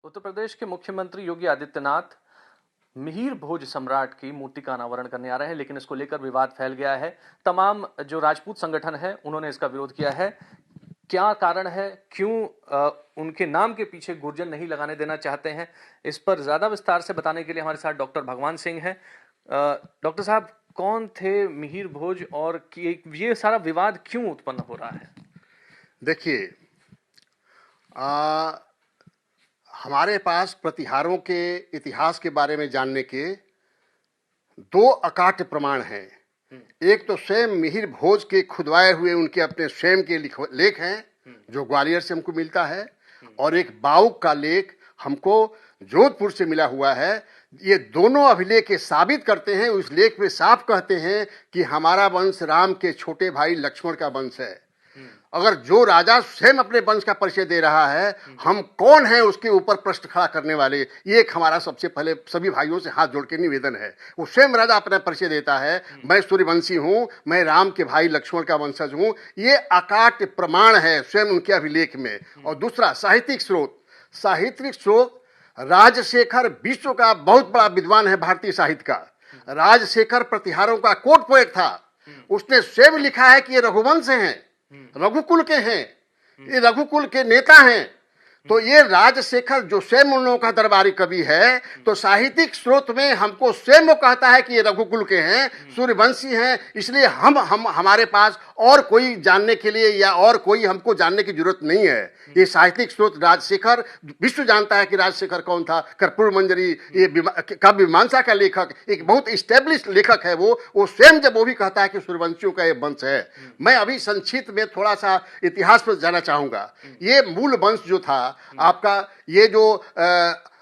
उत्तर प्रदेश के मुख्यमंत्री योगी आदित्यनाथ मिहिर भोज सम्राट की मूर्ति का अनावरण करने आ रहे हैं, लेकिन इसको लेकर विवाद फैल गया है। तमाम जो राजपूत संगठन है उन्होंने इसका विरोध किया है। क्या कारण है, क्यों उनके नाम के पीछे गुर्जर नहीं लगाने देना चाहते हैं, इस पर ज्यादा विस्तार से बताने के लिए हमारे साथ डॉक्टर भगवान सिंह हैं। डॉक्टर साहब, कौन थे मिहिर भोज और ये सारा विवाद क्यों उत्पन्न हो रहा है? देखिए, हमारे पास प्रतिहारों के इतिहास के बारे में जानने के दो अकाट्य प्रमाण हैं। एक तो स्वयं मिहिर भोज के खुदवाए हुए उनके अपने स्वयं के लेख हैं जो ग्वालियर से हमको मिलता है, और एक बाउक का लेख हमको जोधपुर से मिला हुआ है। ये दोनों अभिलेख साबित करते हैं, उस लेख में साफ कहते हैं कि हमारा वंश राम के छोटे भाई लक्ष्मण का वंश है। अगर जो राजा स्वयं अपने वंश का परिचय दे रहा है, हम कौन हैं उसके ऊपर प्रश्न खड़ा करने वाले, ये एक हमारा सबसे पहले सभी भाइयों से हाथ जोड़ के निवेदन है। वो स्वयं राजा अपना परिचय देता है, मैं सूर्यवंशी हूं, मैं राम के भाई लक्ष्मण का वंशज हूं। ये अकाट्य प्रमाण है स्वयं उनके अभिलेख में। और दूसरा साहित्यिक स्रोत राजशेखर विश्व का बहुत बड़ा विद्वान है भारतीय साहित्य का। राजशेखर प्रतिहारों का कोट पोएट था। उसने स्वयं लिखा है कि ये रघुवंश हैं, रघुकुल के हैं, ये रघुकुल के नेता हैं। तो ये राजशेखर जो स्वयं उन लोगों का दरबारी कवि है, तो साहित्यिक स्रोत में हमको स्वयं वो कहता है कि ये रघुकुल के हैं, सूर्यवंशी हैं। इसलिए हम हमारे पास और कोई जानने के लिए या और कोई हमको जानने की जरूरत नहीं है। ये साहित्यिक स्रोत राजशेखर, विश्व जानता है कि राजशेखर कौन था। कर्पूर मंजरी, ये काव्य मीमांसा का लेखक, एक बहुत स्टेब्लिश लेखक है। वो स्वयं जब वो भी कहता है कि सूर्यवंशियों का ये वंश है। मैं अभी संक्षिप्त में थोड़ा सा इतिहास पर जाना चाहूंगा। ये मूल वंश जो था आपका, ये जो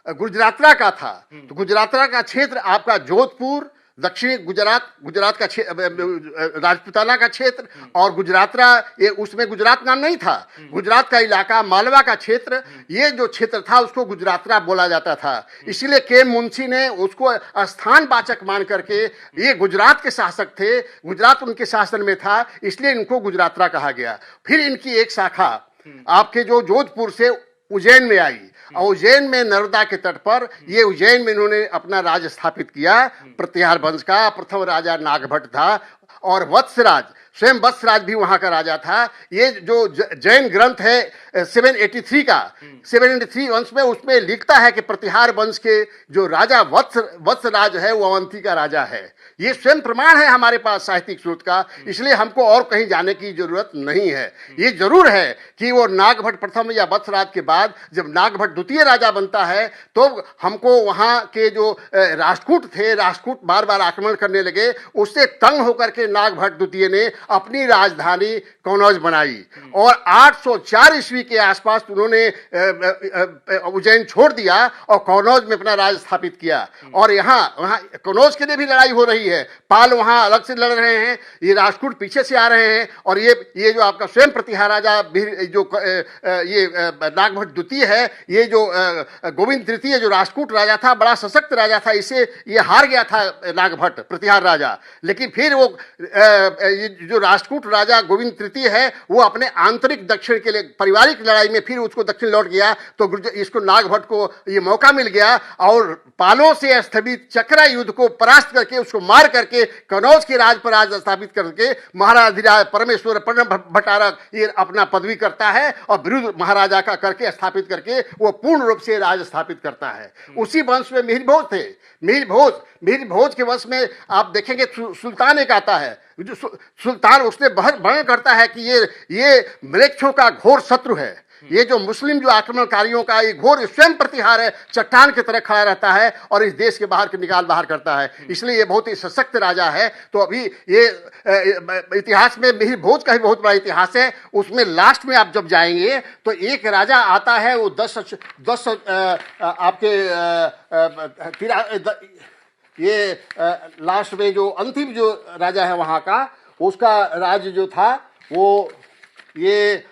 गुजरातरा का था, तो गुजरातरा का क्षेत्र आपका जोधपुर, दक्षिणी गुजरात का राजपुताना का क्षेत्र, और गुजरातरा, ये उसमें गुजरात नाम नहीं था। गुजरात का इलाका, मालवा का क्षेत्र, ये जो क्षेत्र था उसको गुजरातरा बोला जाता था। इसीलिए के मुंशी ने उसको स्थानवाचक मान करके, ये गुजरात के शासक थे, गुजरात उनके शासन में था, इसलिए इनको गुजरातरा कहा गया। फिर इनकी एक शाखा आपके जो जोधपुर से उज्जैन में आई, और उज्जैन में नर्मदा के तट पर, ये उज्जैन में इन्होंने अपना राज स्थापित किया। प्रतिहार वंश का प्रथम राजा नागभट्ट था, और वत्सराज, स्वयं वत्सराज भी वहां का राजा था। ये जो जैन ग्रंथ है 783 वंश में, उसमें लिखता है कि प्रतिहार वंश के जो राजा वत्सराज है वो अवंती का राजा है। ये स्वयं प्रमाण है हमारे पास साहित्यिक स्रोत का, इसलिए हमको और कहीं जाने की जरूरत नहीं है। ये जरूर है कि वो नागभट्ट प्रथम या वत्सराज के बाद जब नागभट्ट द्वितीय राजा बनता है, तो हमको वहां के जो राष्ट्रकूट थे, राष्ट्रकूट बार बार आक्रमण करने लगे। उससे तंग होकर के नागभट्ट द्वितीय ने अपनी राजधानी कनौज बनाई, और 804 ईस्वी के आसपास उन्होंने उज्जैन छोड़ दिया और कनौज में अपना राज स्थापित किया। और वहां कनौज के लिए भी लड़ाई हो रही है। पाल वहां अलग से लड़ रहे हैं, ये राष्ट्रकूट पीछे से आ रहे हैं, और ये जो आपका स्वयं प्रतिहार राजा जो ये नागभट्ट द्वितीय है, ये जो गोविंद तृतीय जो राष्ट्रकूट राजा था, बड़ा सशक्त राजा था, इसे ये हार गया था नागभट्ट प्रतिहार राजा। लेकिन फिर वो जो राष्ट्रकूट राजा गोविंद तृतीय है, वो अपने आंतरिक दक्षिण के लिए पारिवारिक लड़ाई में फिर उसको दक्षिण लौट गया, तो इसको नागभट्ट को ये मौका मिल गया, और पालों से स्थगित चक्रा युद्ध को परास्त करके, उसको मार करके कनौज के राज पर राज स्थापित करके महाराज परमेश्वर प्रणब भट्टारक ये अपना पदवी करता है, और विरुद्ध महाराजा का करके स्थापित करके वो पूर्ण रूप से राज स्थापित करता है। उसी वंश में मिहिर भोज थे। मिहिर भोज के वंश में आप देखेंगे सुल्तान एक आता है, जो सुल्तान, उसने वर्णन करता है कि ये मृक्षों का घोर शत्रु है। ये जो मुस्लिम जो आक्रमणकारियों का ये घोर स्वयं प्रतिहार है, चट्टान की तरह खड़ा रहता है और इस देश के बाहर के निकाल बाहर करता है। इसलिए ये बहुत ही सशक्त राजा है। तो अभी ये इतिहास में मिहिर भोज का ही बहुत बड़ा इतिहास है। उसमें लास्ट में आप जब जाएंगे तो एक राजा आता है, वो 10 आपके ये लास्ट में जो अंतिम जो राजा है वहां का, उसका राज्य जो था वो ये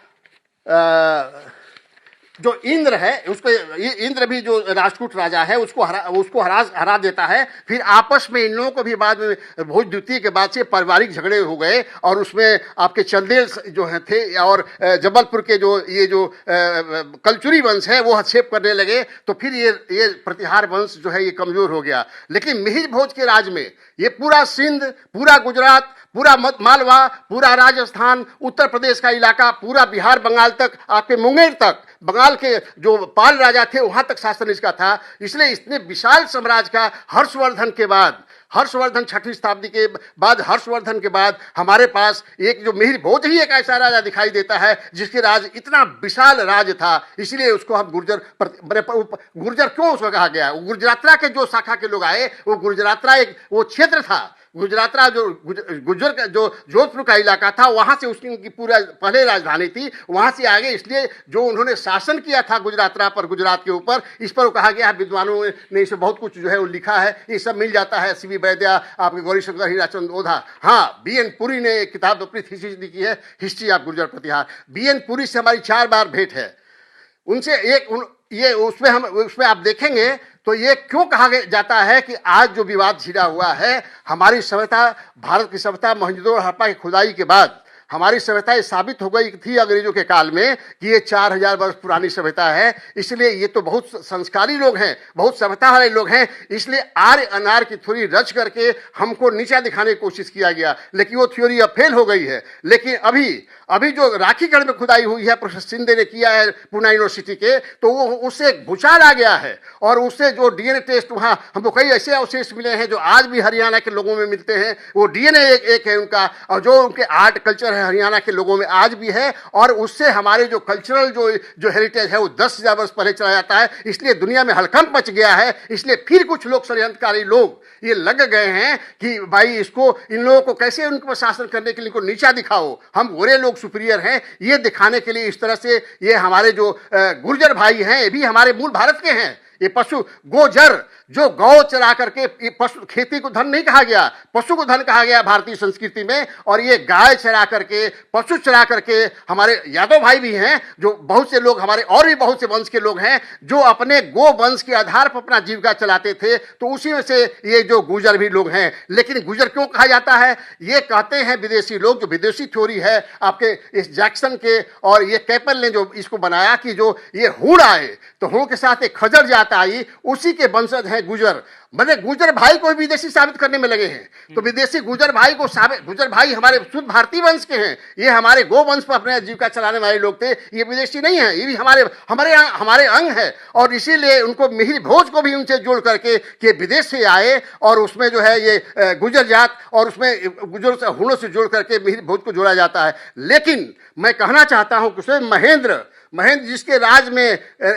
जो इंद्र है उसको, ये इंद्र भी जो राष्ट्रकूट राजा है उसको हरा देता है। फिर आपस में इन लोगों को भी बाद में भोज द्वितीय के बाद से पारिवारिक झगड़े हो गए और उसमें आपके चंदेल जो है थे और जबलपुर के जो कलचुरी वंश है वो हस्तक्षेप करने लगे, तो फिर ये प्रतिहार वंश जो है ये कमजोर हो गया। लेकिन मिहिर भोज के राज में ये पूरा सिंध, पूरा गुजरात, पूरा मालवा, पूरा राजस्थान, उत्तर प्रदेश का इलाका, पूरा बिहार बंगाल तक, आपके मुंगेर तक, बंगाल के जो पाल राजा थे वहां तक शासन इसका था। इसलिए इतने विशाल साम्राज्य का हर्षवर्धन के बाद, हर्षवर्धन छठी शताब्दी के बाद, हर्षवर्धन के बाद हमारे पास एक जो मिहिर भोज ही एक ऐसा राजा दिखाई देता है जिसके राज इतना विशाल राज था। इसलिए उसको हम गुर्जर क्यों उसको कहा गया? गुजरातरा के जो शाखा के लोग आए, वो गुजरातरा एक वो क्षेत्र था, गुजरातरा जो गुजर का जो जोधपुर का इलाका था, वहां से उसकी पूरा पहले राजधानी थी, वहां से आगे। इसलिए जो उन्होंने शासन किया था गुजरातरा पर, गुजरात के ऊपर, इस पर वो कहा गया है। विद्वानों ने इसे बहुत कुछ जो है वो लिखा है, ये सब मिल जाता है। सीवी वैद्या, आपके गौरीशंकर हीराचंद ओझा, हाँ, बीएन पुरी ने एक किताब अपनी थीसिस लिखी है, history of Gurjara Pratihara. BN Puri से हमारी 4 बार भेंट है। उनसे ये उसमें आप देखेंगे तो ये क्यों कहा जाता है कि आज जो विवाद छिड़ा हुआ है, हमारी सभ्यता, भारत की सभ्यता मोहनजोदड़ो हड़प्पा की खुदाई के बाद हमारी सभ्यता ये साबित हो गई थी अंग्रेजों के काल में कि ये 4000 वर्ष पुरानी सभ्यता है। इसलिए ये तो बहुत संस्कारी लोग हैं, बहुत सभ्यता वाले लोग हैं। इसलिए आर्य अनार्य की थ्योरी रच करके हमको नीचा दिखाने की कोशिश किया गया, लेकिन वो थ्योरी अब फेल हो गई है। लेकिन अभी जो राखीगढ़ में खुदाई हुई है, प्रोफेसर सिंधे ने किया है पूना यूनिवर्सिटी के, तो वो उससे एक भूचाल आ गया है। और उससे जो डीएनए टेस्ट, वहाँ हमको कई ऐसे अवशेष मिले हैं जो आज भी हरियाणा के लोगों में मिलते हैं। वो डीएनए एक है उनका, और जो उनके आर्ट कल्चर है हरियाणा के लोगों में आज भी है। और उससे हमारे जो कल्चरल जो हेरिटेज है वो 10,000 वर्ष पहले चला जाता है। इसलिए दुनिया में हड़कंप मच गया है। इसलिए फिर कुछ लोग, षड्यंत्रकारी लोग ये लग गए हैं कि भाई इसको, इन लोगों को कैसे उनके पर शासन करने के लिए इनको नीचा दिखाओ, हम गोरे लोग सुपीरियर हैं, ये दिखाने के लिए इस तरह से ये हमारे जो गुर्जर भाई हैं, ये भी हमारे मूल भारत के हैं। ये पशु गोजर जो गौ चरा करके, पशु खेती को धन नहीं कहा गया, पशु को धन कहा गया भारतीय संस्कृति में। और ये गाय चरा करके, पशु चरा करके, हमारे यादव भाई भी हैं, जो बहुत से लोग हमारे और भी बहुत से वंश के लोग हैं जो अपने गो वंश के आधार पर अपना जीविका चलाते थे। तो उसी में से ये जो गुर्जर भी लोग हैं। लेकिन गुर्जर क्यों कहा जाता है? ये कहते हैं विदेशी लोग, जो विदेशी थ्योरी है आपके इस जैक्सन के और ये कैपल ने जो इसको बनाया कि जो ये हूण आए तो हूण के साथ एक खजर जाता आई, उसी के वंशज हैं गुजर। मैंने गुजर भाई को विदेशी साबित करने में लगे हैं। तो विदेशी गुजर भाई को गुजर भाई हमारे शुद्ध भारतीय वंश के हैं। ये हमारे गो वंश पर अपने जीविका चलाने वाले लोग थे, ये विदेशी नहीं है, ये भी हमारे अंग है। और इसीलिए उनको मिहिर भोज को भी उनसे जोड़ करके कि विदेश से आए और उसमें जो है ये गुजर जात और उसमें गुजर से हुणों से जोड़ करके मिहिर भोज को जोड़ा जाता है। लेकिन मैं कहना चाहता हूं कि स्वयं महेंद्र जिसके राज में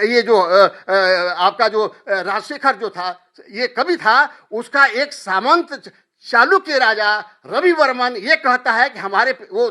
ये जो आपका जो राजशेखर जो था, ये कवि था, उसका एक सामंत चालुक्य राजा रवि वर्मन ये कहता है कि हमारे वो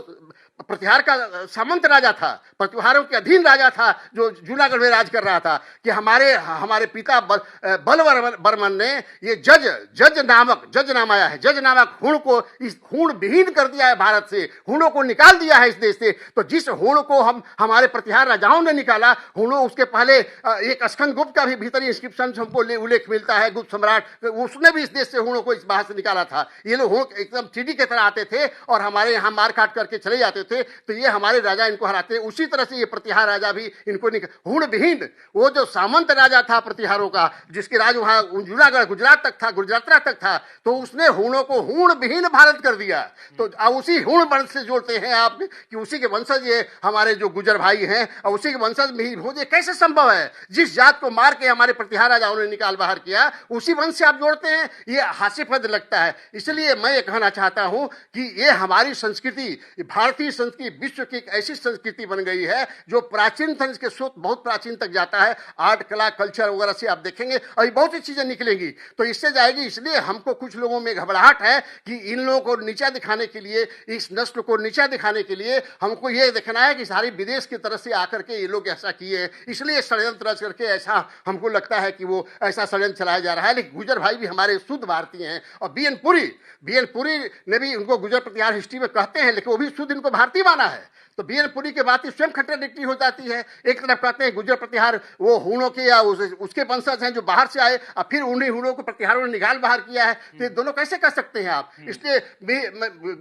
प्रतिहार का सामंत राजा था, प्रतिहारों के अधीन राजा था, जो जूनागढ़ में राज कर रहा था, कि हमारे पिता बल वर्मन ने ये जज नाम आया है, जज नामक हूण को, इस हूण विहीन कर दिया है भारत से, हूणों को निकाल दिया है इस देश से। तो जिस हूण को हमारे प्रतिहार राजाओं ने निकाला, हूणों, उसके पहले एक स्कंद गुप्त का भी भीतरी इंस्क्रिप्शन हमको उल्लेख मिलता है, गुप्त सम्राट, उसने भी इस देश से हूणों को इस बाहर से निकाला था। ये लोग हूण एकदम टीडी की तरह आते थे और हमारे यहाँ मार काट करके चले जाते थे। तो ये हमारे राजा इनको हराते। उसी तरह से ये प्रतिहार राजा भी इनको हूण विहीन, वो जो सामंत राजा था प्रतिहारों का, जिसके राज वहां जूनागढ़ गुजरात तक था, गुजरातरा तक था, तो उसने हूणों को हूण विहीन भारत कर दिया। तो उसी हूण वंश से जोड़ते हैं आप कि उसी के वंशज ये हमारे जो गुजर भाई हैं और उसी के वंशज मिहिर भोज। कैसे संभव है? जिस जात को मार के हमारे प्रतिहार राजाओं ने निकाल बाहर किया, उसी वंश से आप जोड़ते हैं। ये हास्यास्पद लगता है। इसलिए मैं ये कहना चाहता हूं कि ये हमारी संस्कृति, भारतीय संस्कृति विश्व की एक ऐसी संस्कृति बन गई है जो प्राचीन के स्रोत बहुत प्राचीन तक जाता है। आर्ट, कला, कल्चर वगैरह से आप देखेंगे अभी बहुत सी चीजें निकलेंगी, तो इससे जाएगी। इसलिए हमको कुछ लोगों में घबराहट है कि इन लोगों को नीचा दिखाने के लिए, इस नस्ल को नीचा दिखाने के लिए हमको ये देखना है कि सारी विदेश की तरफ से आकर के ये लोग ऐसा किए, इसलिए षड्यंत्र रच करके ऐसा हमको लगता है कि वो ऐसा षड्यंत्र चलाया जा रहा है। लेकिन गुजर भाई भी हमारे शुद्ध भारतीय हैं। और बीएन पुरी ने भी उनको गुजर प्रतिहार हिस्ट्री में कहते हैं, लेकिन वो भी शुद्ध इनको भारत भारतीय माना है। तो बीएन पुरी की बात ही स्वयं कंट्राडिक्टरी हो जाती है। एक तरफ कहते हैं गुर्जर प्रतिहार वो हूणों के या उसके वंशज हैं जो बाहर से आए, और फिर उन्हीं हूणों को प्रतिहारों ने निकाल बाहर किया है। तो ये दोनों कैसे कर सकते हैं आप? इसलिए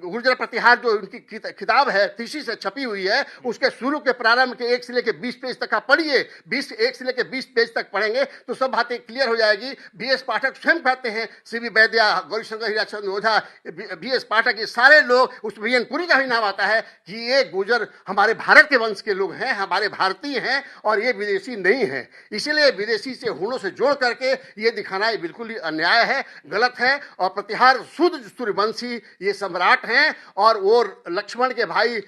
गुर्जर प्रतिहार जो उनकी किताब है थीसिस से छपी हुई है, उसके शुरू के प्रारंभ के 1 से लेकर 20 पेज तक आप पढ़िए। 1 से लेकर 20 पेज तक पढ़ेंगे तो सब बातें क्लियर हो जाएगी। बीएस पाठक स्वयं कहते हैं, सीवी वैद्या, गौरीशंकर हीराचंद ओझा, बीएस पाठक, ये सारे लोग, उस बीएन पुरी का भी नाम आता है कि ये गुर्जर हमारे भारत के वंश के लोग हैं, हमारे भारतीय हैं और ये विदेशी नहीं हैं। इसीलिए विदेशी से हूणों से जोड़ करके ये दिखाना ये बिल्कुल ही अन्याय है, गलत है। और प्रतिहार शुद्ध सूर्यवंशी ये सम्राट हैं और वो लक्ष्मण के भाई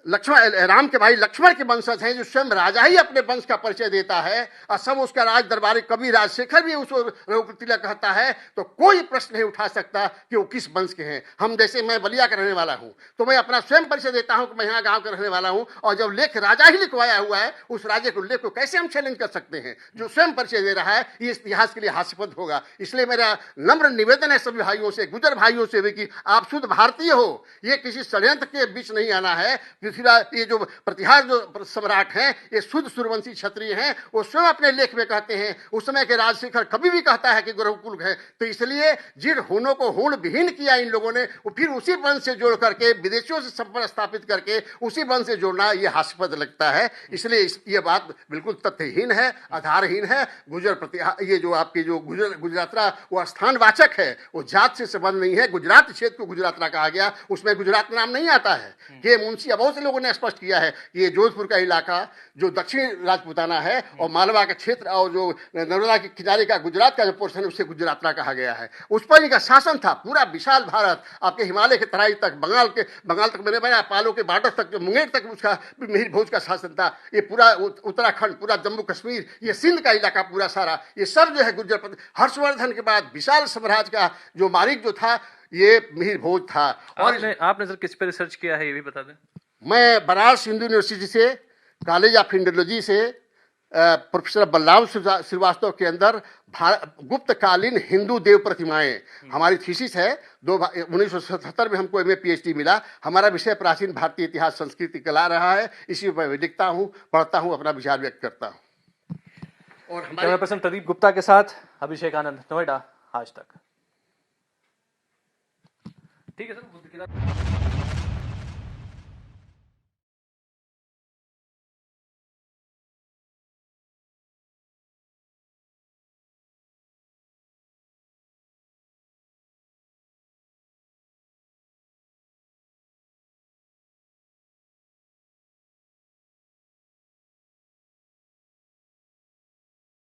राम के भाई लक्ष्मण के वंशज हैं, जो स्वयं राजा ही अपने वंश का परिचय देता है। और सब उसका राज दरबारी कवि राजशेखर भी उसको रघुकुल तिलक कहता है। तो कोई प्रश्न नहीं उठा सकता कि वो किस वंश के हैं। हम जैसे मैं बलिया का रहने वाला हूं, तो मैं अपना स्वयं परिचय देता हूं कि मैं यहाँ गांव का रहने वाला हूं, और जब लेख राजा ही लिखवाया हुआ है, उस राजे को लेख को कैसे हम चैलेंज कर सकते हैं? जो स्वयं परिचय दे रहा है, ये इतिहास के लिए हास्यास्पद होगा। इसलिए मेरा नम्र निवेदन है सभी भाइयों से, गुर्जर भाइयों से भी, कि आप शुद्ध भारतीय हो, ये किसी षड्यंत्र के बीच नहीं आना है। ये जो प्रतिहार जो सम्राट हैं, ये शुद्ध सूर्यवंशी क्षत्रिय हैं। वो स्वयं अपने लेख में कहते हैं, उस समय के राजशेखर कभी भी कहता है कि गुरुकुल है। तो इसलिए जिन हूणों को हूण विहीन किया इन लोगों ने, वो फिर उसी वंश से जोड़ करके, विदेशियों से संपर्क स्थापित करके उसी वंश से जोड़ना ये हास्यास्पद लगता है। इसलिए ये बात बिल्कुल तथ्यहीन है, आधारहीन है। गुर्जर प्रतिहार, ये जो आपकी जो गुजरातरा, वो स्थानवाचक है, वो जात से संबंध नहीं है। गुजरात क्षेत्र को गुजरातरा कहा गया, उसमें गुजरात नाम नहीं आता है। ये मुंशी बहुत से लोगों ने स्पष्ट किया है कि ये जोधपुर का इलाका जो दक्षिण राजपूताना है और मालवा का क्षेत्र और जो नर्मदा के किनारे का गुजरात का जो पोर्शन है, उसे गुजरातरा कहा गया है। उस पर इनका शासन था। पूरा विशाल भारत, आपके हिमालय के तराई तक, बंगाल तक, मैंने बताया पालो के बॉर्डर तक, जो मुंगेर तक उसका मिहिर भोज का शासन था। ये पूरा उत्तराखंड, पूरा जम्मू कश्मीर, ये सिंध का इलाका पूरा सारा, ये सब जो है गुर्जर। हर्षवर्धन के बाद विशाल साम्राज्य का जो मालिक जो था, ये मिहिर भोज था। और आपने सर किस पे रिसर्च किया है, ये भी बता दें। मैं बनारस हिंदू यूनिवर्सिटी से, कॉलेज ऑफ इंडोलॉजी से प्रोफेसर बलराम श्रीवास्तव के अंदर गुप्तकालीन हिंदू देव प्रतिमाएं हमारी थीसिस है। 1977 में हमको एमए पीएचडी मिला। हमारा विषय प्राचीन भारतीय इतिहास, संस्कृति, कला रहा है। इसी पर मैं लिखता हूँ, पढ़ता हूँ, अपना विचार व्यक्त करता हूँ। और कैमरा पर्सन प्रदीप गुप्ता के साथ अभिषेक आनंद, नोएडा, आज तक। ठीक है सर।